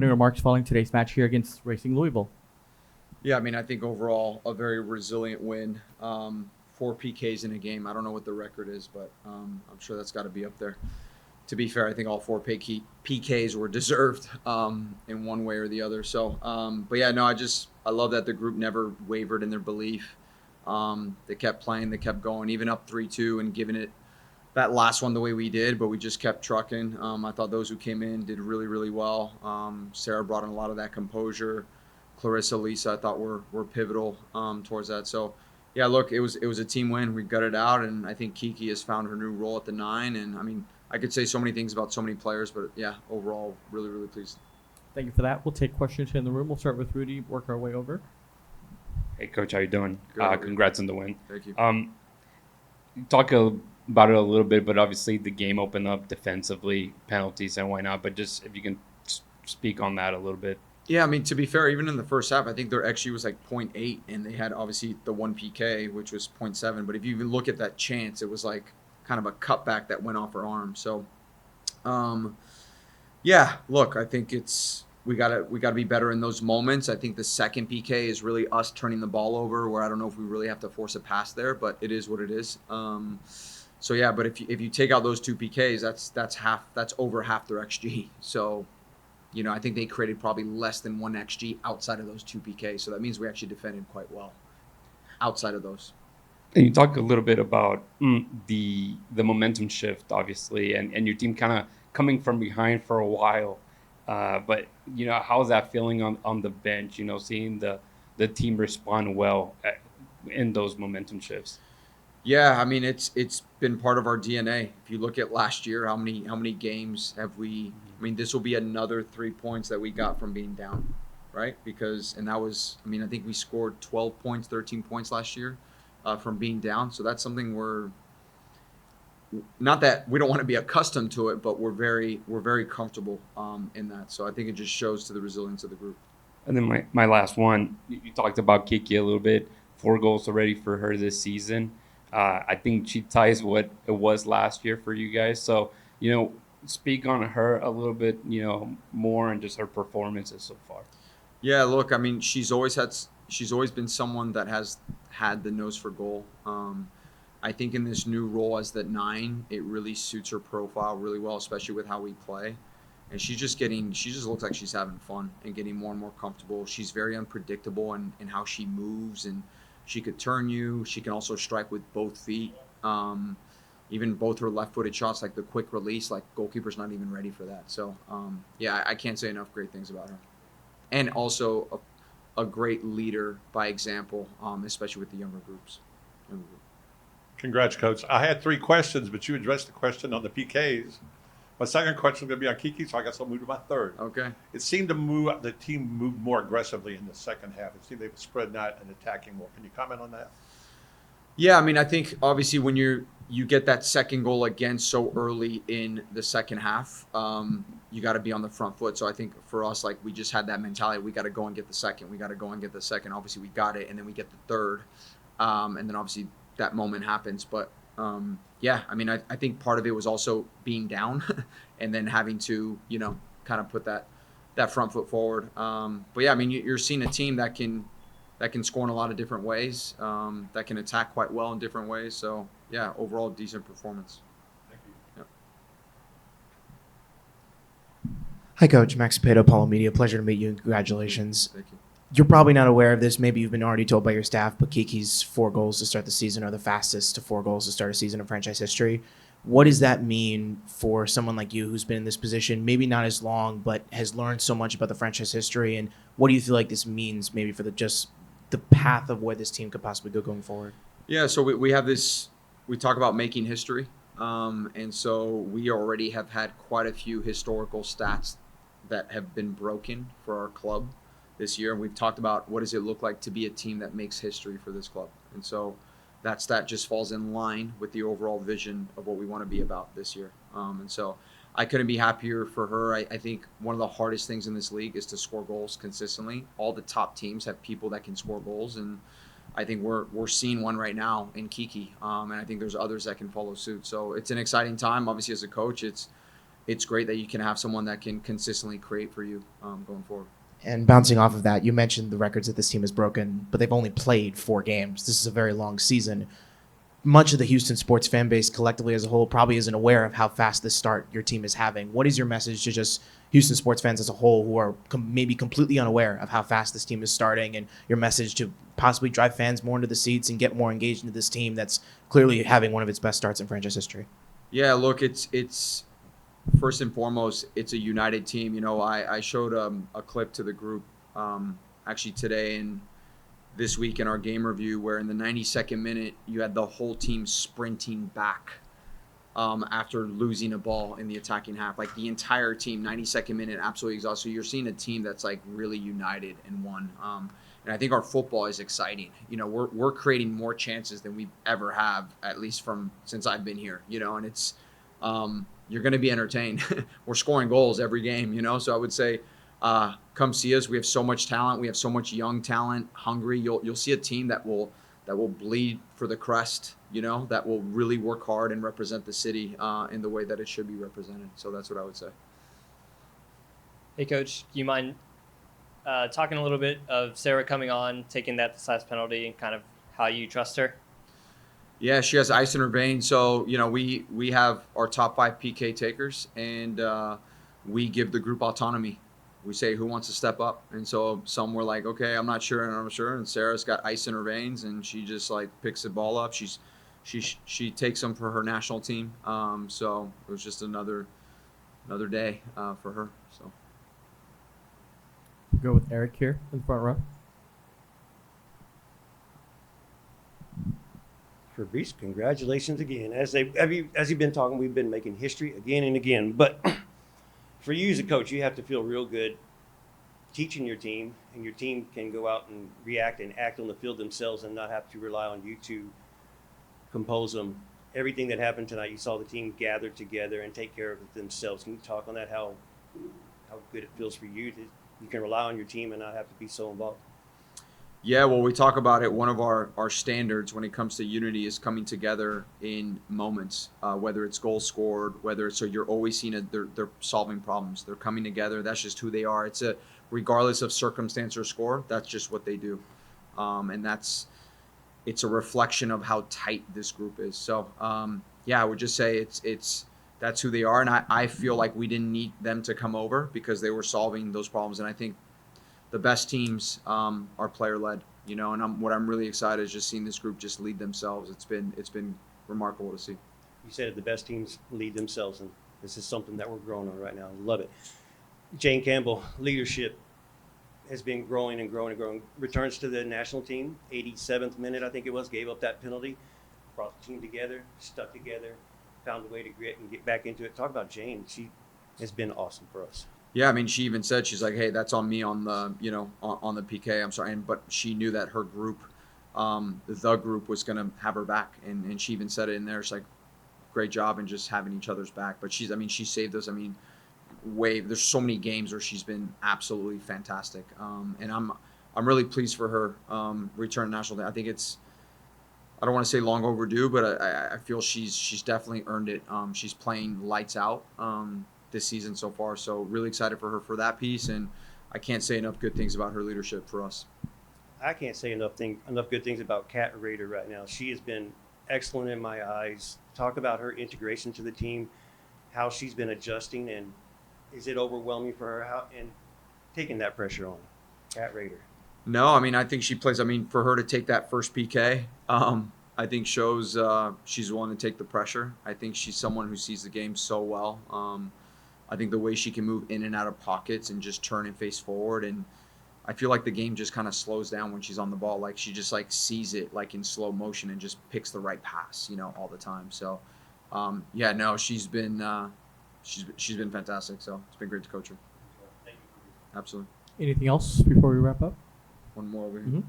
opening remarks following today's match here against Racing Louisville. Yeah, I mean, I think overall a very resilient win. 4 PKs in a game. I don't know what the record is, but I'm sure that's got to be up there. To be fair, I think all 4 PKs were deserved in one way or the other. So, but yeah, no, I love that the group never wavered in their belief. They kept playing, they kept going, even up 3-2 and giving it that last one the way we did, but we just kept trucking. I thought those who came in did really, really well. Sarah brought in a lot of that composure. Clarissa, Lisa, I thought were pivotal towards that. So, yeah, look, it was a team win. We got it out, and I think Kiki has found her new role at the 9. And I mean, I could say so many things about so many players, but yeah, overall, really, really pleased. Thank you for that. We'll take questions here in the room. We'll start with Rudy, work our way over. Hey, Coach, how you doing? Good. Congrats on the win. Thank you. Talk about it a little bit, but obviously the game opened up defensively, penalties and why not. But just if you can speak on that a little bit. Yeah, I mean, to be fair, even in the first half, I think their XG was like 0.8, and they had obviously the 1 PK, which was 0.7. But if you even look at that chance, it was like kind of a cutback that went off her arm. So, yeah, look, I think we gotta be better in those moments. I think the second PK is really us turning the ball over, where I don't know if we really have to force a pass there, but it is what it is. So yeah, but if you take out those 2 PKs, that's over half their XG. So, you know, I think they created probably less than 1 XG outside of those 2 PKs. So that means we actually defended quite well outside of those. And you talk a little bit about the momentum shift, obviously, and your team kind of coming from behind for a while. But, you know, how's that feeling on the bench, you know, seeing the team respond well in those momentum shifts? Yeah, I mean, it's been part of our DNA. If you look at last year, how many games have we? I mean, this will be another 3 points that we got from being down, right? And that was, I mean, I think we scored 12 points, 13 points last year from being down. So that's something not that we don't want to be accustomed to it, but we're very comfortable in that. So I think it just shows to the resilience of the group. And then my last one, you talked about Kiki a little bit. 4 goals already for her this season. I think she ties what it was last year for you guys. So, you know, speak on her a little bit, you know, more and just her performances so far. Yeah, look, I mean, she's always been someone that has had the nose for goal. I think in this new role as the 9, it really suits her profile really well, especially with how we play. And she just looks like she's having fun and getting more and more comfortable. She's very unpredictable in how she moves, and she could turn you. She can also strike with both feet. Even both her left-footed shots, like the quick release, like goalkeeper's not even ready for that. So, yeah, I can't say enough great things about her. And also a great leader by example, especially with the younger groups. Congrats, Coach. I had 3 questions, but you addressed the question on the PKs. My second question is going to be on Kiki, so I guess I'll move to my third. Okay. It seemed the team moved more aggressively in the second half. It seemed they were spreading out and attacking more. Can you comment on that? Yeah, I mean, I think obviously when you get that second goal again so early in the second half, you got to be on the front foot. So I think for us, like, we just had that mentality. We got to go and get the second. We got to go and get the second. Obviously, we got it, and then we get the third. And then obviously that moment happens. But yeah, I mean, I think part of it was also being down and then having to, you know, kind of put that front foot forward. But yeah, I mean, you're seeing a team that can score in a lot of different ways, that can attack quite well in different ways. So yeah, overall decent performance. Thank you. Yep. Hi, Coach. Max Pito, Apollo Media. Pleasure to meet you, and congratulations. Thank you. You're probably not aware of this. Maybe you've been already told by your staff, but Kiki's 4 goals to start the season are the fastest to 4 goals to start a season in franchise history. What does that mean for someone like you who's been in this position, maybe not as long, but has learned so much about the franchise history? And what do you feel like this means maybe for the path of where this team could possibly go going forward? Yeah, so we have this, we talk about making history. And so we already have had quite a few historical stats that have been broken for our club this year. And we've talked about what does it look like to be a team that makes history for this club. And so that stat just falls in line with the overall vision of what we want to be about this year. And so I couldn't be happier for her. I think one of the hardest things in this league is to score goals consistently. All the top teams have people that can score goals, and I think we're seeing one right now in Kiki. And I think there's others that can follow suit. So it's an exciting time. Obviously, as a coach, it's it's great that you can have someone that can consistently create for you going forward. And bouncing off of that, you mentioned the records that this team has broken, but they've only played 4 games. This is a very long season. Much of the Houston sports fan base collectively as a whole probably isn't aware of how fast this start your team is having. What is your message to just Houston sports fans as a whole who are maybe completely unaware of how fast this team is starting, and your message to possibly drive fans more into the seats and get more engaged into this team that's clearly having one of its best starts in franchise history? Yeah, look, it's first and foremost, it's a united team. You know, I showed a clip to the group actually today and this week in our game review where in the 92nd minute you had the whole team sprinting back after losing a ball in the attacking half. Like the entire team, 92nd minute, absolutely exhausted. So you're seeing a team that's like really united and one. And I think our football is exciting. You know, we're creating more chances than we've ever have, at least from since I've been here. You know, and it's you're going to be entertained. We're scoring goals every game. You know, so I would say come see us. We have so much talent. We have so much young talent, hungry. You'll see a team that will bleed for the crest. You know, that will really work hard and represent the city in the way that it should be represented. So that's what I would say. Hey, Coach, do you mind talking a little bit of Sarah coming on, taking that decisive penalty, and kind of how you trust her? Yeah, she has ice in her veins. So, you know, we have our top 5 PK takers, and we give the group autonomy. We say who wants to step up. And so some were like, okay, I'm not sure, and I'm sure. And Sarah's got ice in her veins, and she just like picks the ball up. She takes them for her national team. So it was just another day for her. So Go with Eric here in the front row. Fabrice, congratulations again. As you've been talking, we've been making history again and again. But for you as a coach, you have to feel real good teaching your team, and your team can go out and react and act on the field themselves and not have to rely on you to compose them. Everything that happened tonight, you saw the team gather together and take care of it themselves. Can you talk on that, how good it feels for you to you can rely on your team and not have to be so involved? yeah, well, we talk about it. One of our standards when it comes to unity is coming together in moments, whether it's goals scored, whether it's, so you're always seeing they're solving problems. They're coming together. That's just who they are. It's regardless of circumstance or score, that's just what they do. And it's a reflection of how tight this group is. So, yeah, I would just say that's who they are. And I feel like we didn't need them to come over because they were solving those problems. And I think the best teams are player-led, you know, and what I'm really excited is just seeing this group just lead themselves. It's been remarkable to see. You said the best teams lead themselves, and this is something that we're growing on right now. Love it. Jane Campbell, leadership has been growing and growing and growing. Returns to the national team, 87th minute, I think it was, gave up that penalty, brought the team together, stuck together, found a way to get back into it. Talk about Jane. She has been awesome for us. Yeah, I mean, she even said, she's like, hey, that's on me on the, you know, on the PK. I'm sorry. But she knew that her group, the group was going to have her back. And she even said it in there. It's like, great job and just having each other's back. But she saved us. I mean, there's so many games where she's been absolutely fantastic. And I'm really pleased for her return to national team. I think I don't want to say long overdue, but I feel she's definitely earned it. She's playing lights out this season so far. So really excited for her for that piece. And I can't say enough good things about her leadership for us. I can't say enough good things about Kat Rader right now. She has been excellent in my eyes. Talk about her integration to the team, how she's been adjusting, and is it overwhelming for her and taking that pressure on? Kat Rader. No, I mean, I think she plays. I mean, for her to take that first PK, I think shows she's willing to take the pressure. I think she's someone who sees the game so well. I think the way she can move in and out of pockets and just turn and face forward, and I feel like the game just kind of slows down when she's on the ball. Like she just like sees it like in slow motion and just picks the right pass, you know, all the time. So, yeah, no, she's been fantastic. So it's been great to coach her. Thank you. Absolutely. Anything else before we wrap up? One more over here. Mm-hmm.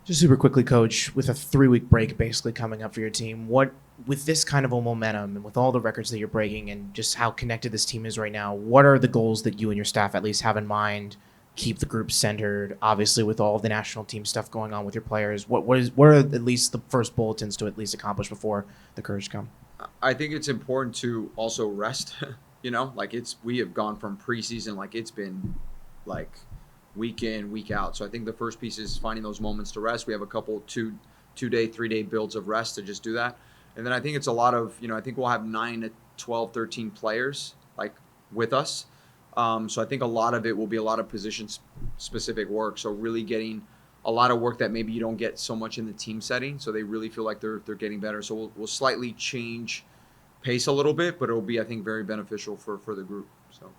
Just super quickly, Coach, with a 3-week break basically coming up for your team, with this kind of a momentum and with all the records that you're breaking and just how connected this team is right now, what are the goals that you and your staff at least have in mind keep the group centered? Obviously, with all of the national team stuff going on with your players, what are at least the first bulletins to at least accomplish before the Courage come? I think it's important to also rest. Like we have gone from preseason, like it's been like week in, week out. So I think the first piece is finding those moments to rest. We have a couple 2-day, 3-day builds of rest to just do that. And then I think it's a lot of, I think we'll have 9 to 12, 13 players like with us. So I think a lot of it will be a lot of position specific work. So really getting a lot of work that maybe you don't get so much in the team setting. So they really feel like they're getting better. So we'll slightly change pace a little bit, but it'll be, I think, very beneficial for the group. So.